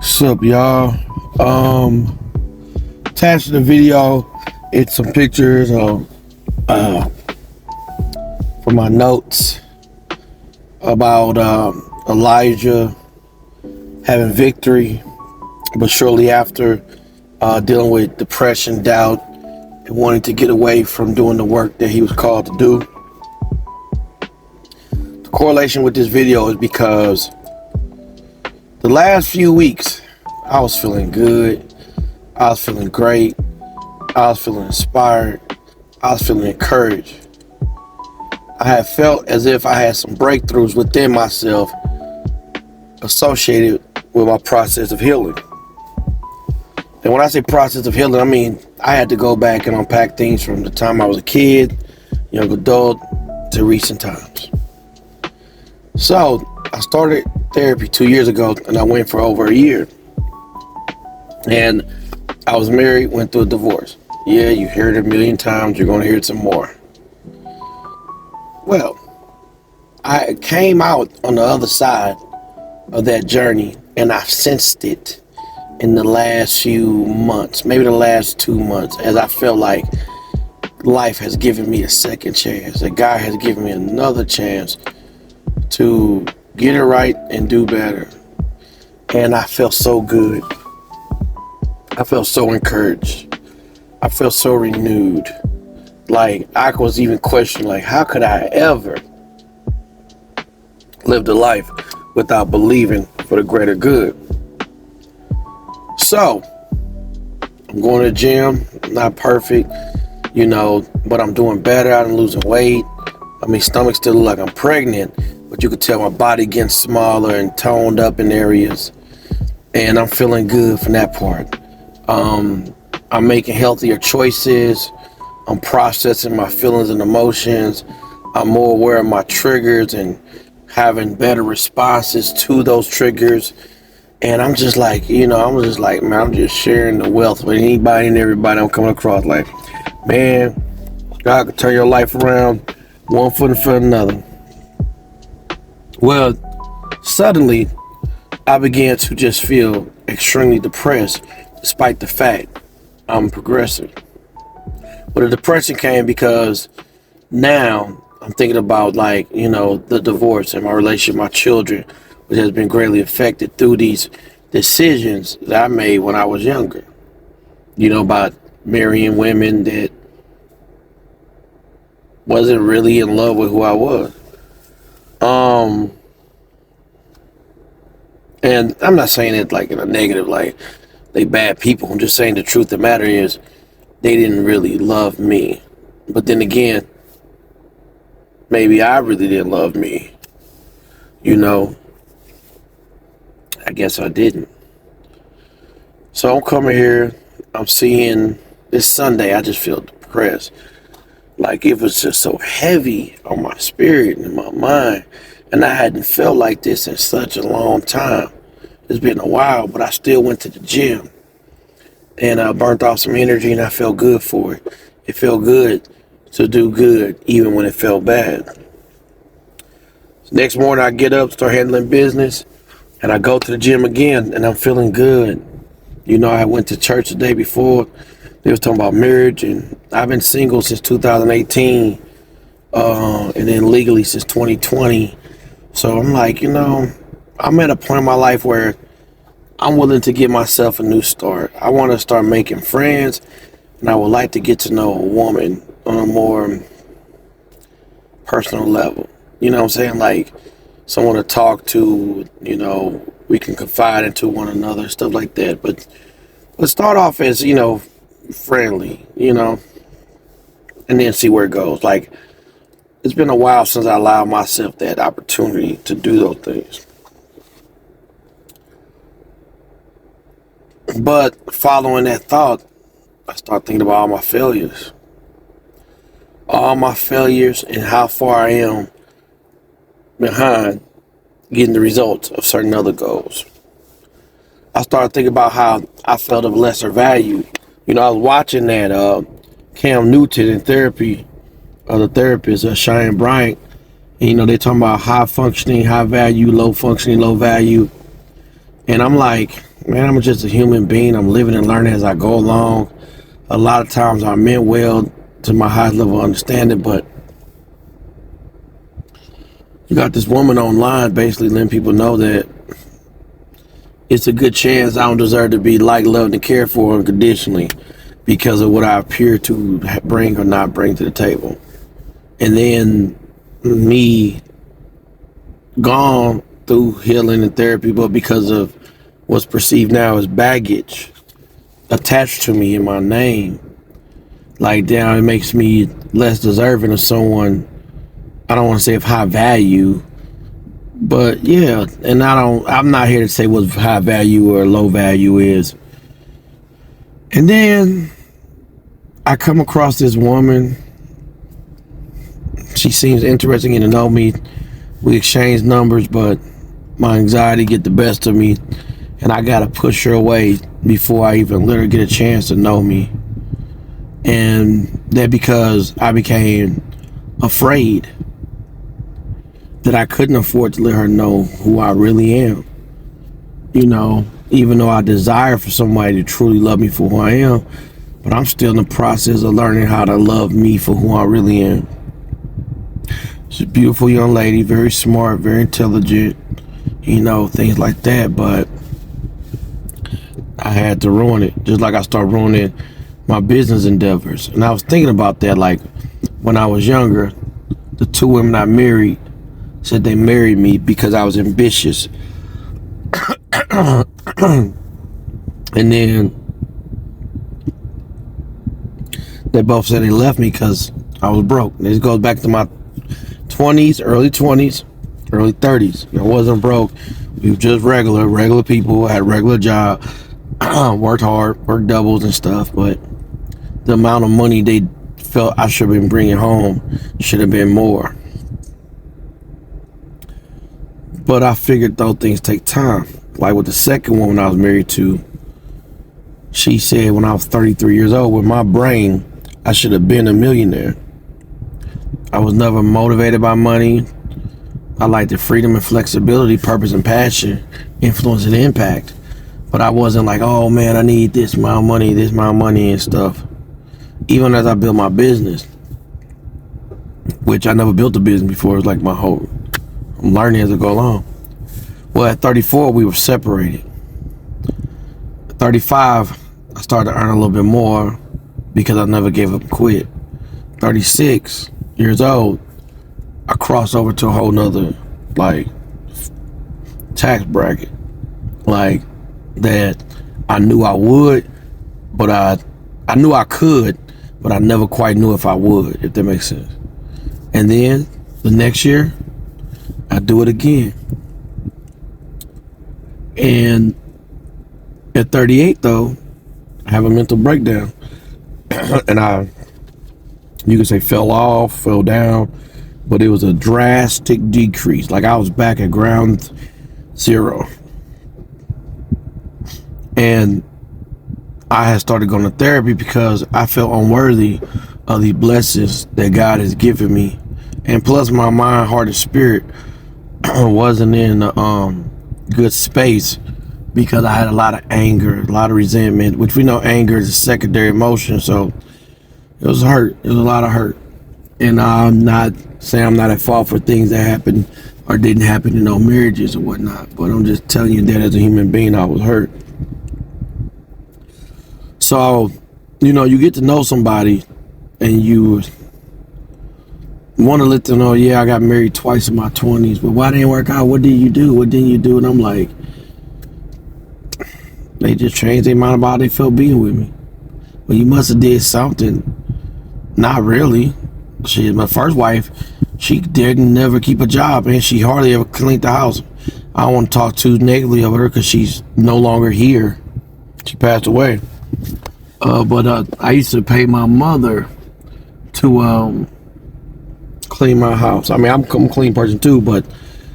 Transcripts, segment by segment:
What's up, y'all? Attached to the video, it's some pictures of from my notes about Elijah having victory, but shortly after dealing with depression, doubt, and wanting to get away from doing the work that he was called to do. The correlation with this video is because the last few weeks, I was feeling good. I was feeling great. I was feeling inspired. I was feeling encouraged. I had felt as if I had some breakthroughs within myself associated with my process of healing. And when I say process of healing, I mean I had to go back and unpack things from the time I was a kid, young adult, to recent times. So I started therapy 2 years ago, and I went for over a year. And I was married, went through a divorce. Yeah, you hear it a million times, you're going to hear it some more. Well, I came out on the other side of that journey, and I've sensed it in the last few months, maybe the last 2 months, as I felt like life has given me a second chance, that God has given me another chance to get it right and do better. And I felt so good. I felt so encouraged. I felt so renewed. Like I was even questioning, like, how could I ever live the life without believing for the greater good? So I'm going to the gym. I'm not perfect, but I'm doing better. I'm losing weight. My stomach still look like I'm pregnant, but you could tell my body getting smaller and toned up in areas, and I'm feeling good from that part. I'm making healthier choices. I'm processing my feelings and emotions. I'm more aware of my triggers and having better responses to those triggers. And I'm just like, man, I'm just sharing the wealth with anybody and everybody I'm coming across. Like, man, God could turn your life around one foot in front of another. Well, suddenly I began to just feel extremely depressed, despite the fact I'm progressing. But the depression came because now I'm thinking about the divorce and my relationship with my children, which has been greatly affected through these decisions that I made when I was younger. About marrying women that wasn't really in love with who I was. And I'm not saying it like in a negative, like they bad people. I'm just saying the truth of the matter is they didn't really love me. But then again, maybe I really didn't love me. I guess I didn't. So I'm coming here, I'm seeing this Sunday, I just feel depressed. Like it was just so heavy on my spirit and my mind. And I hadn't felt like this in such a long time. It's been a while, but I still went to the gym. And I burnt off some energy and I felt good for it. It felt good to do good, even when it felt bad. Next morning I get up, start handling business, and I go to the gym again, and I'm feeling good. I went to church the day before. They was talking about marriage, and I've been single since 2018, and then legally since 2020. So I'm like, I'm at a point in my life where I'm willing to give myself a new start. I want to start making friends, and I would like to get to know a woman on a more personal level. You know what I'm saying? Like someone to talk to, we can confide into one another, stuff like that. But let's start off as, friendly, and then see where it goes. Like, it's been a while since I allowed myself that opportunity to do those things. But following that thought, I start thinking about all my failures. All my failures and how far I am behind getting the results of certain other goals. I started thinking about how I felt of lesser value. I was watching that Cam Newton in therapy, the therapist, Cheyenne Bryant. And, they talking about high functioning, high value, low functioning, low value. And I'm like, man, I'm just a human being. I'm living and learning as I go along. A lot of times I meant well to my highest level of understanding, but you got this woman online basically letting people know that it's a good chance I don't deserve to be liked, loved, and cared for unconditionally because of what I appear to bring or not bring to the table. And then me gone through healing and therapy, but because of what's perceived now as baggage attached to me in my name, like down, it makes me less deserving of someone, I don't want to say of high value, but yeah. And I'm not here to say what high value or low value is. And then I come across this woman. She seems interesting and to know me. We exchange numbers, but my anxiety get the best of me, and I gotta push her away before I even let her get a chance to know me. And that because I became afraid that I couldn't afford to let her know who I really am. You know, even though I desire for somebody to truly love me for who I am, but I'm still in the process of learning how to love me for who I really am. She's a beautiful young lady, very smart, very intelligent, you know, things like that. But I had to ruin it, just like I started ruining my business endeavors. And I was thinking about that, like when I was younger, the two women I married said they married me because I was ambitious. And then they both said they left me because I was broke. This goes back to my 20s, early 30s. I wasn't broke. We were just regular people, had a regular job, worked hard, worked doubles and stuff, but the amount of money they felt I should have been bringing home should have been more. But I figured those things take time. Like with the second woman I was married to, she said when I was 33 years old, with my brain, I should have been a millionaire. I was never motivated by money. I like the freedom and flexibility, purpose and passion, influence and impact. But I wasn't like, oh man, I need this amount of money and stuff. Even as I built my business, which I never built a business before. It's like I'm learning as I go along. Well, at 34, we were separated. At 35, I started to earn a little bit more because I never gave up and quit. 36 years old, I crossed over to a whole nother like tax bracket, like that I knew I would, but I knew I could, but I never quite knew if I would, if that makes sense. And then the next year I do it again. And at 38 though, I have a mental breakdown. And you could say fell down, but it was a drastic decrease. Like I was back at ground zero. And I had started going to therapy because I felt unworthy of the blessings that God has given me. And plus my mind, heart, and spirit wasn't in a good space because I had a lot of anger, a lot of resentment, which we know anger is a secondary emotion. So it was hurt. It was a lot of hurt. And I'm not saying I'm not at fault for things that happened or didn't happen in no marriages or whatnot, but I'm just telling you that as a human being, I was hurt. So, you know, you get to know somebody and you want to let them know, yeah, I got married twice in my 20s, but why didn't it work out? What did you do? What didn't you do? And I'm like, they just changed their mind about how they felt being with me. Well, you must have did something. Not really. My first wife, she didn't never keep a job, and she hardly ever cleaned the house. I don't want to talk too negatively of her because she's no longer here. She passed away. But I used to pay my mother to clean my house. I mean, I'm a clean person too, but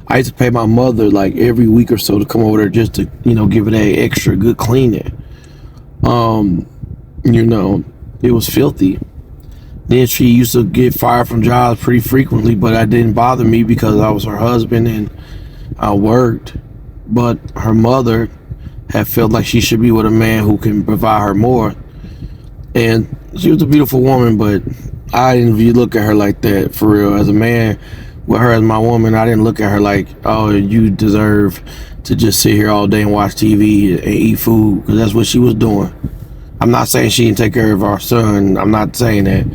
I used to pay my mother like every week or so to come over there just to, you know, give it a extra good cleaning. You know, it was filthy. Then she used to get fired from jobs pretty frequently, but that didn't bother me because I was her husband and I worked. But her mother have felt like she should be with a man who can provide her more. And she was a beautiful woman, but I didn't look at her like that for real. As a man, with her as my woman, I didn't look at her like, oh, you deserve to just sit here all day and watch TV and eat food, because that's what she was doing. I'm not saying she didn't take care of our son. I'm not saying that.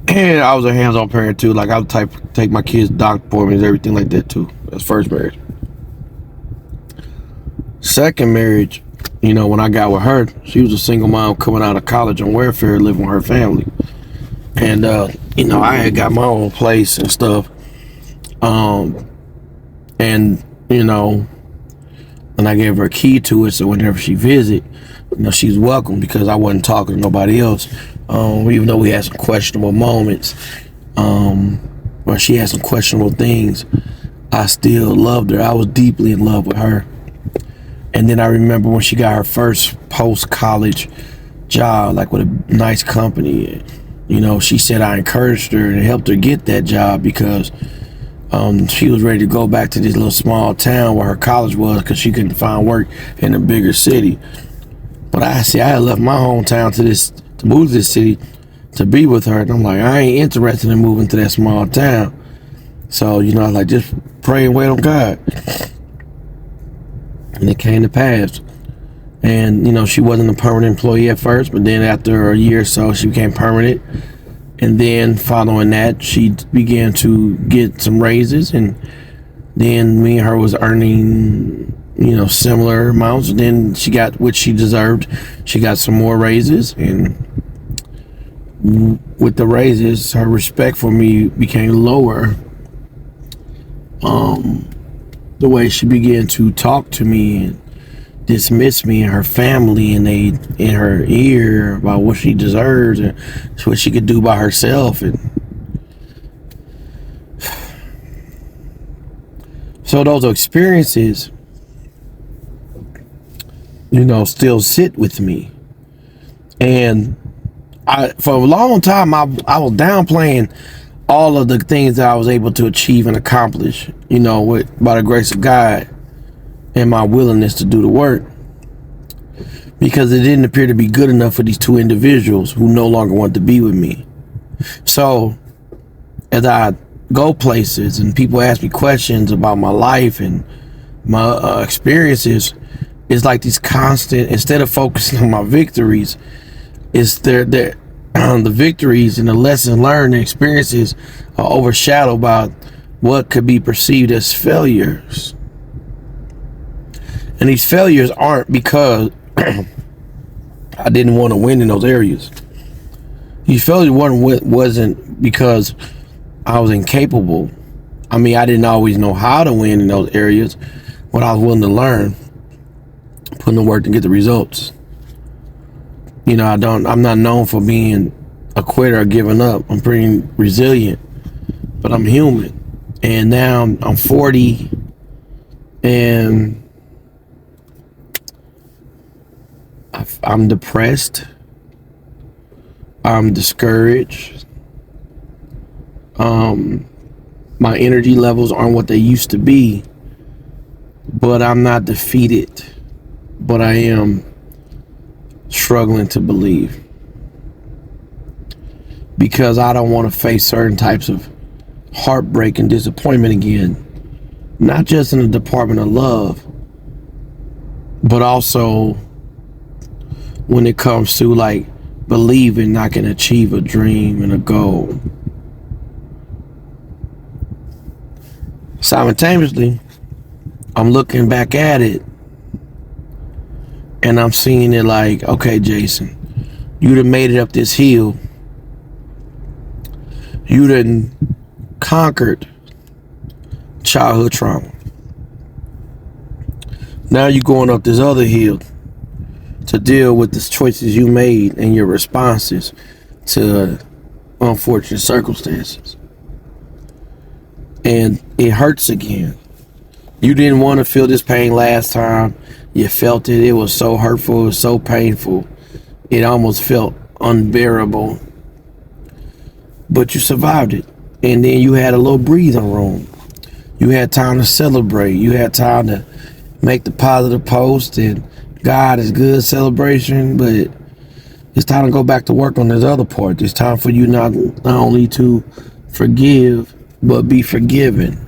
And I was a hands-on parent too. Like I would take my kids' doctor appointments, everything like that too. That's first marriage. Second marriage, when I got with her, she was a single mom coming out of college on welfare, living with her family. And I had got my own place and stuff. And I gave her a key to it, so whenever she visit, she's welcome, because I wasn't talking to nobody else. Even though we had some questionable moments, where she had some questionable things, I still loved her. I was deeply in love with her. And then I remember when she got her first post-college job, like with a nice company, she said I encouraged her and helped her get that job because she was ready to go back to this little small town where her college was, because she couldn't find work in a bigger city. But I had left my hometown to move to this city to be with her, and I'm like, I ain't interested in moving to that small town. So I was like, just pray and wait on God. And it came to pass. And she wasn't a permanent employee at first, but then after a year or so, she became permanent. And then following that, she began to get some raises, and then me and her was earning, similar amounts. And then she got what she deserved. She got some more raises, and with the raises, her respect for me became lower. The way she began to talk to me and dismiss me and her family, and they in her ear about what she deserves and what she could do by herself. And so those experiences, still sit with me. And for a long time, I was downplaying all of the things that I was able to achieve and accomplish, by the grace of God and my willingness to do the work, because it didn't appear to be good enough for these two individuals who no longer want to be with me. So as I go places and people ask me questions about my life and my experiences, it's like these constant, instead of focusing on my victories, it's the victories and the lessons learned and experiences are overshadowed by what could be perceived as failures. And these failures aren't because I didn't want to win in those areas. These failures wasn't because I was incapable. I didn't always know how to win in those areas, but I was willing to learn, put in the work to get the results. I'm not known for being a quitter or giving up. I'm pretty resilient, but I'm human. And now I'm 40, and I'm depressed. I'm discouraged. My energy levels aren't what they used to be, but I'm not defeated. But I am struggling to believe, because I don't want to face certain types of heartbreak and disappointment again, not just in the department of love, but also when it comes to like believing I can achieve a dream and a goal. Simultaneously, I'm looking back at it and I'm seeing it like, okay, Jason, you done made it up this hill. You done conquered childhood trauma. Now you're going up this other hill to deal with the choices you made and your responses to unfortunate circumstances. And it hurts again. You didn't want to feel this pain last time. You felt it. It was so hurtful. It was so painful. It almost felt unbearable. But you survived it. And then you had a little breathing room. You had time to celebrate. You had time to make the positive post and God is good celebration, but it's time to go back to work on this other part. It's time for you not only to forgive, but be forgiven.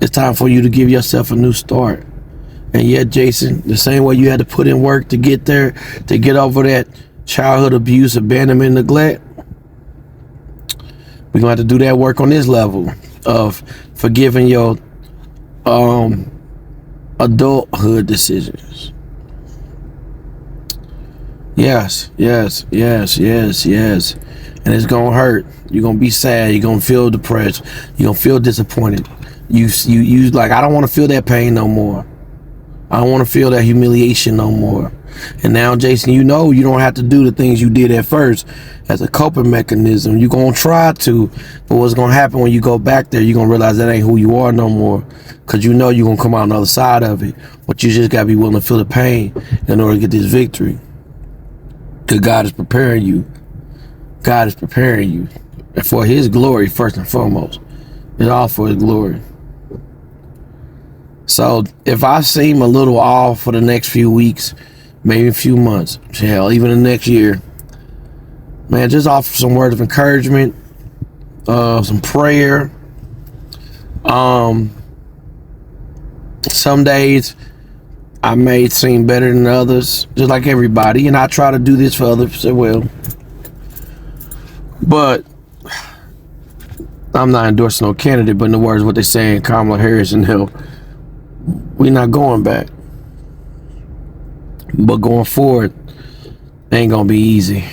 It's time for you to give yourself a new start. And yet, Jason, the same way you had to put in work to get there, to get over that childhood abuse, abandonment, neglect, we're going to have to do that work on this level of forgiving your adulthood decisions. Yes. And it's going to hurt. You're going to be sad. You're going to feel depressed. You're going to feel disappointed. You like, I don't want to feel that pain no more. I don't want to feel that humiliation no more. And now, Jason, you know you don't have to do the things you did at first as a coping mechanism. You're going to try to, but what's going to happen when you go back there, you're going to realize that ain't who you are no more, because you know you're going to come out on the other side of it. But you just got to be willing to feel the pain in order to get this victory. Because God is preparing you. God is preparing you for his glory, first and foremost. It's all for his glory. So if I seem a little off for the next few weeks, maybe a few months, hell, even the next year, man, just offer some words of encouragement, some prayer. Some days I may seem better than others, just like everybody, and I try to do this for others as well. But I'm not endorsing no candidate, but in the words of what they say in Kamala Harris and Hill, we're not going back. But going forward, ain't gonna be easy.